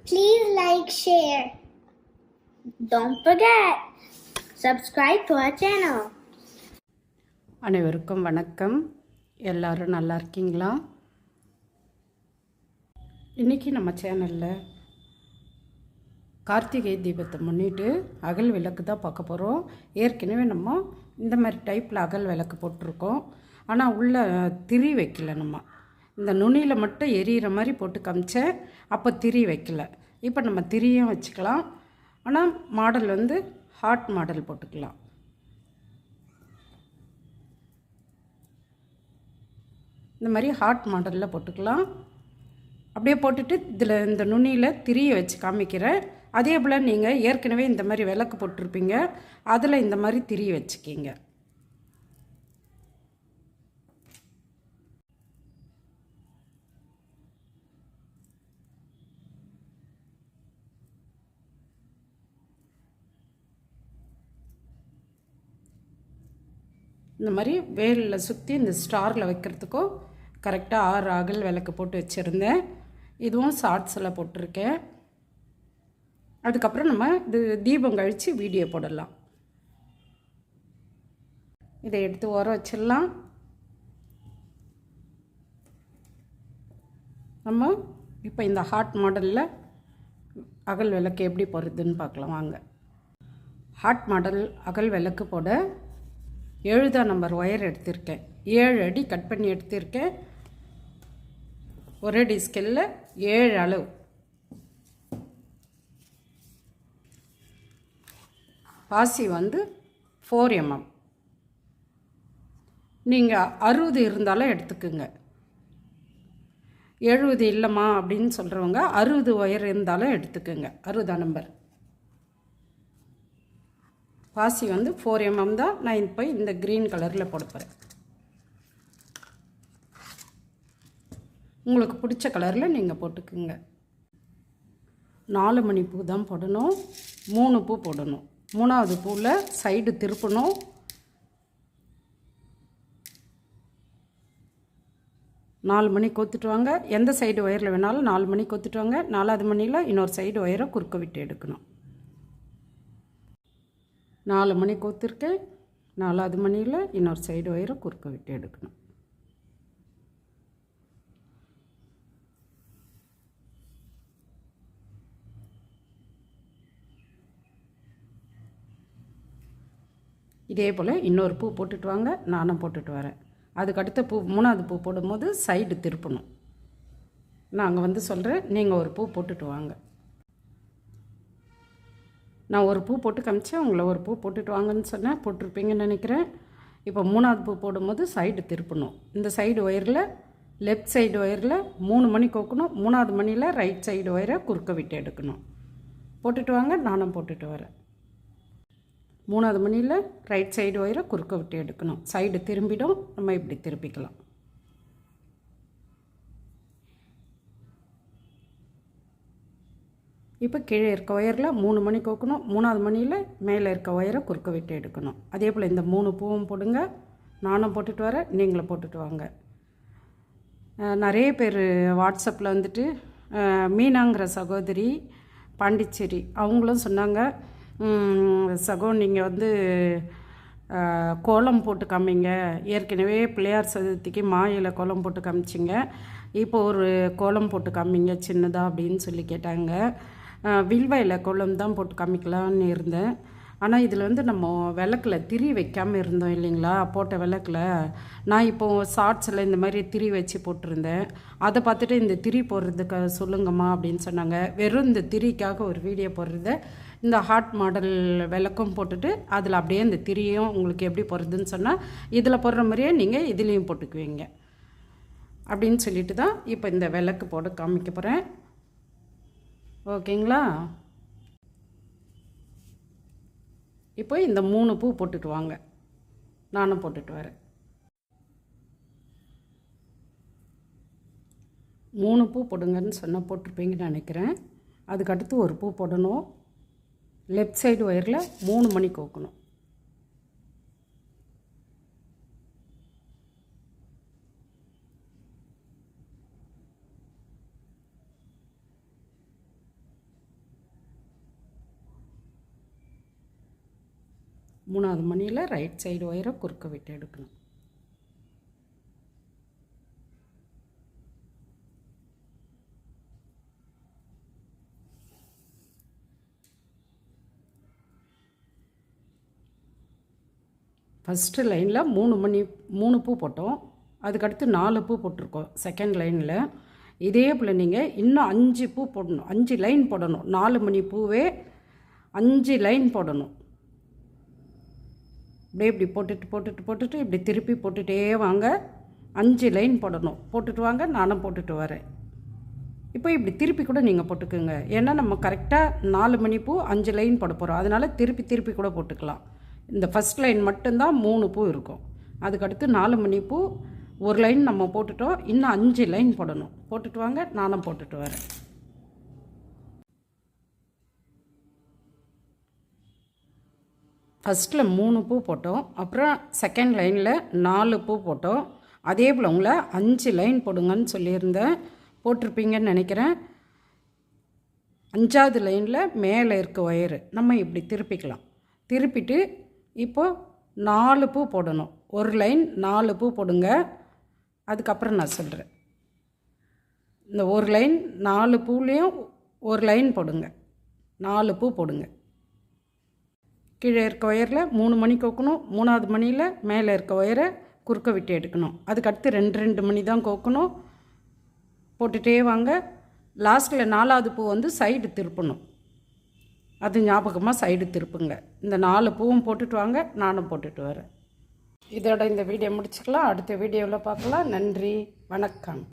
Please like, share. Don't forget, subscribe to our channel. அனைவருக்கும் வணக்கம். எல்லாரும் நல்லா இருக்கீங்களா? இன்றைக்கி நம்ம சேனலில் கார்த்திகை தீபத்தை முன்னிட்டு அகல் விளக்கு தான் பார்க்க போகிறோம். ஏற்கனவே நம்ம இந்த மாதிரி டைப்பில் அகல் விளக்கு போட்டிருக்கோம். ஆனால் உள்ளே திரி வைக்கல. நம்ம இந்த நுனியில் மட்டும் எரியிற மாதிரி போட்டு காமிச்சேன். அப்போ திரி வைக்கல. இப்போ நம்ம திரியும் வச்சுக்கலாம். ஆனால் மாடல் வந்து ஹாட் மாடல் போட்டுக்கலாம். இந்த மாதிரி ஹாட் மாடலில் போட்டுக்கலாம். அப்படியே போட்டுட்டு இதில் இந்த நுனியில் திரியை வச்சு காமிக்கிறேன். அதே போல் நீங்கள் ஏற்கனவே இந்த மாதிரி விளக்கு போட்டிருப்பீங்க, அதில் இந்த மாதிரி திரி வச்சுக்கிங்க. இந்த மாதிரி வேலில் சுற்றி இந்த ஸ்டாரில் வைக்கிறதுக்கும் கரெக்டாக 6 அகல் விளக்கு போட்டு வச்சுருந்தேன். இதுவும் ஷார்ட்ஸில் போட்டிருக்கேன். அதுக்கப்புறம் நம்ம இது தீபம் கழித்து வீடியோ போடலாம். இதை எடுத்து உர வச்சிடலாம். நம்ம இப்போ இந்த ஹாட் மாடலில் அகல் விளக்கு எப்படி போடுறதுன்னு பார்க்கலாம் வாங்க. ஹாட் மாடல் அகல் விளக்கு போட 7 நம்பர் ஒயர் எடுத்திருக்கேன். 7 அடி கட் பண்ணி எடுத்திருக்கேன். ஒரு அடி ஸ்கேலில் 7 அளவு. பாசி வந்து 4 mm. நீங்கள் 60 இருந்தாலும் எடுத்துக்குங்க. 70 இல்லைம்மா அப்படின்னு சொல்கிறவங்க 60 ஒயர் இருந்தாலும் எடுத்துக்குங்க. 60 நம்பர் பாசி வந்து 4 mm தான். நான் இப்போ இந்த க்ரீன் கலரில் போட போகிறேன். உங்களுக்கு பிடிச்ச கலரில் நீங்கள் போட்டுக்குங்க. 4 மணி பூ தான் போடணும். 3 பூ போடணும். 3ஆவது பூவில் சைடு திருப்பணும். நாலு மணி கோத்துட்டு வாங்க. எந்த சைடு ஒயரில் வேணாலும் 4 மணி கோத்துட்டு வாங்க. 4ஆவது மணியில் இன்னொரு சைடு ஒயரை குறுக்க விட்டு எடுக்கணும். 4 மணி கோத்துருக்கேன். 4ஆவது மணியில் இன்னொரு சைடு ஒயரை குறுக்க விட்டு எடுக்கணும். இதே போல் இன்னொரு பூ போட்டுட்டு வாங்க. நானும் போட்டுட்டு வரேன். அதுக்கடுத்த பூ 3ஆவது பூ போடும்போது சைடு திருப்பணும். நாங்கள் வந்து சொல்கிறேன், நீங்கள் ஒரு பூ போட்டுட்டு வாங்க. நான் ஒரு பூ போட்டு காமிச்சேன். உங்களை ஒரு பூ போட்டுட்டு வாங்கன்னு சொன்னேன். போட்டிருப்பீங்கன்னு நினைக்கிறேன். இப்போ 3ஆவது பூ போடும்போது சைடு திருப்பணும். இந்த சைடு ஒயரில் லெஃப்ட் சைடு ஒயரில் 3 மணி கோக்கணும். 3ஆவது மணியில் ரைட் சைடு ஒயரை குறுக்க விட்டு எடுக்கணும். போட்டுட்டு வாங்க. நானும் போட்டுட்டு வரேன். 3ஆவது மணியில் ரைட் சைடு ஒயரை குறுக்க விட்டு எடுக்கணும். சைடு திரும்பிடும். நம்ம இப்படி திருப்பிக்கலாம். இப்போ கீழே இருக்க ஒயரில் 3 மணி கோக்கணும். 3ஆவது மணியில் மேலே இருக்க ஒயரை குறுக்க விட்டு எடுக்கணும். அதே போல் இந்த 3 பூவும் போடுங்க. நானும் போட்டுட்டு வரேன். நீங்களும் போட்டுட்டு வாங்க. நிறைய பேர் வாட்ஸ்அப்பில் வந்துட்டு மீனாங்கிற சகோதரி பாண்டிச்சேரி அவங்களும் சொன்னாங்க, சகோ நீங்கள் வந்து கோலம் போட்டு காமிங்க. ஏற்கனவே பிள்ளையார் சதுர்த்திக்கு மாயில கோலம் போட்டு காமிச்சிங்க. இப்போ ஒரு கோலம் போட்டு காமிங்க சின்னதாக அப்படின்னு சொல்லி கேட்டாங்க. வில்வையில் கோலம் தான் போட்டு காமிக்கலான்னு இருந்தேன். ஆனால் இதில் வந்து நம்ம விளக்கில் திரி வைக்காமல் இருந்தோம் இல்லைங்களா? போட்ட விளக்கில் நான் இப்போது ஷார்ட்ஸில் இந்த மாதிரி திரி வச்சு போட்டிருந்தேன். அதை பார்த்துட்டு இந்த திரி போடுறதுக்கு சொல்லுங்கம்மா அப்படின்னு சொன்னாங்க. வெறும் இந்த திரிக்காக ஒரு வீடியோ போடுறத இந்த ஹாட் மாடல் விளக்கும் போட்டுட்டு அதில் அப்படியே இந்த திரியும் உங்களுக்கு எப்படி போடுறதுன்னு சொன்னால் இதில் போடுற மாதிரியே நீங்கள் இதுலேயும் போட்டுக்குவீங்க அப்படின்னு சொல்லிட்டு தான் இப்போ இந்த விளக்கு போட காமிக்க போகிறேன். ஓகேங்களா? இப்போ இந்த 3 பூ போட்டுட்டு வாங்க. நானும் போட்டுட்டு வரேன். 3 பூ போடுங்கன்னு சொன்னால் போட்டிருப்பீங்கன்னு நினைக்கிறேன். அதுக்கடுத்து ஒரு பூ போடணும். லெஃப்ட் சைடு ஒயரில் 3 மணி கோக்கணும். 3வது மணியில் ரைட் சைடு ஒயரை குறுக்க விட்டு எடுக்கணும். ஃபஸ்ட்டு லைனில் 3 பூ போட்டோம். அதுக்கடுத்து 4 பூ போட்டிருக்கோம் செகண்ட் லைனில். இதே போல் நீங்கள் இன்னும் 5 பூ போடணும், 5 லைன் போடணும். 4 மணி பூவே 5 லைன் போடணும். அப்படியே இப்படி போட்டுட்டு இப்படி திருப்பி போட்டுகிட்டே வாங்க. 5 லைன் போடணும். போட்டுட்டு வாங்க, நானும் போட்டுட்டு வரேன். இப்போ இப்படி திருப்பி கூட நீங்கள் போட்டுக்கோங்க. ஏன்னா நம்ம கரெக்டாக 4 மணி பூ 5 லைன் போட போகிறோம். அதனால் திருப்பி கூட போட்டுக்கலாம். இந்த ஃபஸ்ட் லைன் மட்டும்தான் 3 பூ இருக்கும். அதுக்கடுத்து 4 மணி பூ 1 லைன் நம்ம போட்டுட்டோம். இன்னும் 5 லைன் போடணும். போட்டுட்டு வாங்க, நானும் போட்டுட்டு வரேன். ஃபஸ்ட்டில் 3 பூ போட்டோம். அப்புறம் செகண்ட் லைனில் 4 பூ போட்டோம். அதே போல் உங்களை 5 லைன் போடுங்கன்னு சொல்லியிருந்தேன். போட்டிருப்பீங்கன்னு நினைக்கிறேன். 5வது லைனில் மேலே இருக்க ஒயரு நம்ம இப்படி திருப்பிக்கலாம். திருப்பிட்டு இப்போது 4 பூ போடணும். 1 லைன் 4 பூ போடுங்க. அதுக்கப்புறம் நான் சொல்கிறேன். இந்த 1 லைன் 4 பூலேயும் 1 லைன் போடுங்க. 4 பூ போடுங்க. கீழே இருக்க ஒயரில் 3 மணி கோக்கணும். 3வது மணியில் மேலே இருக்க ஒயரை குறுக்க விட்டு எடுக்கணும். அதுக்கடுத்து 2 மணி தான் கோக்கணும். போட்டுகிட்டே வாங்க. லாஸ்ட்டில் 4வது பூ வந்து சைடு திருப்பணும். அது ஞாபகமாக சைடு திருப்புங்க. இந்த 4 பூவும் போட்டுட்டு வாங்க, நானும் போட்டுட்டு வரேன். இதோட இந்த வீடியோ முடிச்சுக்கலாம். அடுத்த வீடியோவில் பார்க்கலாம். நன்றி, வணக்கம்.